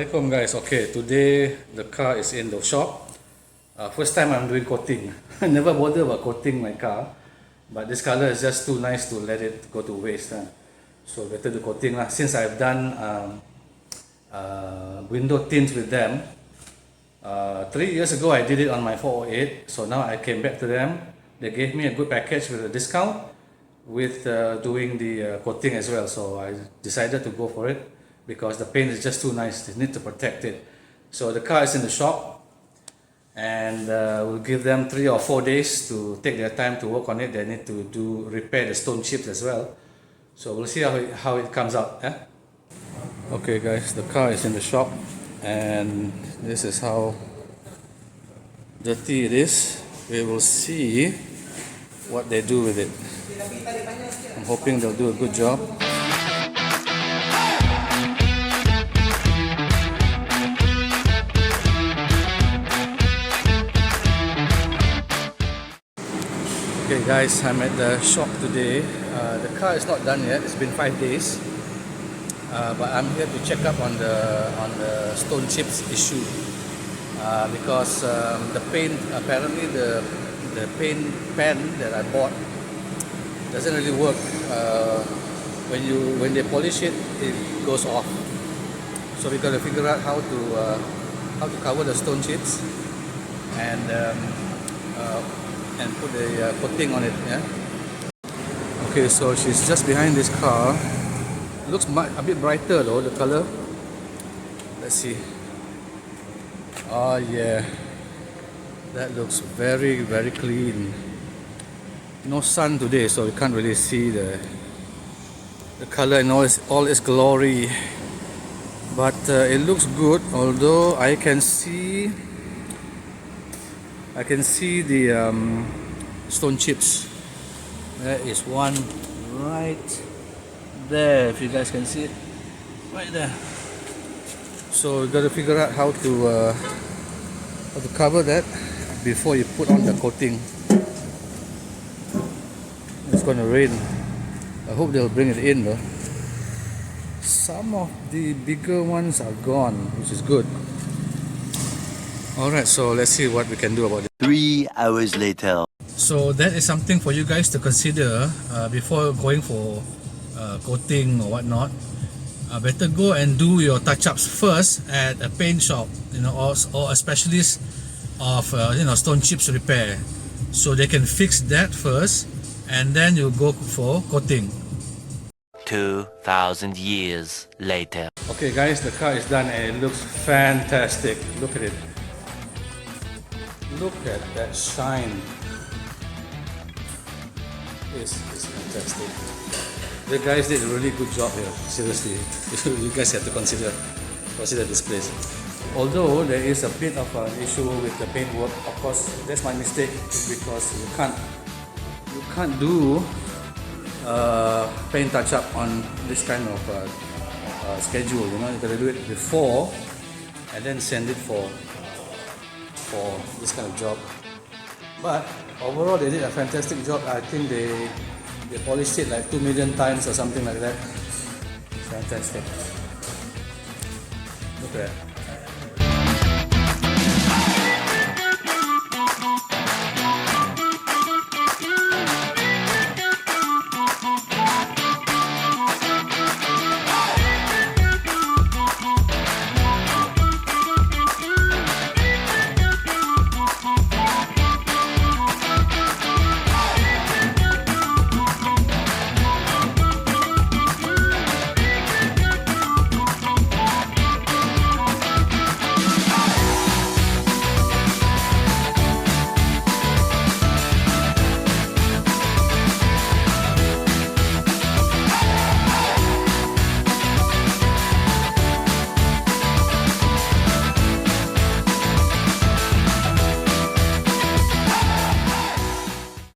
Assalamualaikum guys. Okay, today the car is in the shop. First time I'm doing coating. I never bother about coating my car, but this color is just too nice to let it go to waste. So better do coating lah. Since I've done window tints with them, 3 years ago I did it on my 408. So now I came back to them. They gave me a good package with a discount with doing the coating as well. So I decided to go for it, because the paint is just too nice. They need to protect it. So the car is in the shop, and we'll give them 3 or 4 days to take their time to work on it. They need to repair the stone chips as well. So we'll see how it comes out. Okay guys, the car is in the shop, and this is how dirty it is. We will see what they do with it. I'm hoping they'll do a good job. Okay guys, I'm at the shop today. The car is not done yet. It's been 5 days, but I'm here to check up on the stone chips issue, because the paint, apparently the paint pen that I bought doesn't really work. When they polish it, it goes off. So we got to figure out how to cover the stone chips and put a coating on it. Okay, so she's just behind this car. Looks a bit brighter though, the color. Let's see. Oh yeah, that looks very clean. No sun today, so you can't really see the color in all its glory. But it looks good, although I can see the stone chips. There is one right there, if you guys can see it, right there. So you got to figure out how to cover that before you put on the coating. It's gonna rain. I hope they'll bring it in though. Some of the bigger ones are gone, which is good. Alright, so let's see what we can do about it. 3 hours later. So that is something for you guys to consider before going for coating or whatnot. Better go and do your touch-ups first at a paint shop, or a specialist of stone chips repair, so they can fix that first, and then you go for coating. 2,000 years later. Okay guys, the car is done and it looks fantastic. Look at it. Look at that shine. It's fantastic. The guys did a really good job here. Seriously, you guys have to consider this place. Although there is a bit of an issue with the paintwork, of course that's my mistake, because you can't do paint touch up on this kind of schedule. You gotta do it before and then send it for this kind of job. But overall they did a fantastic job. I think they polished it like 2 million times or something like that. Fantastic. Look at that.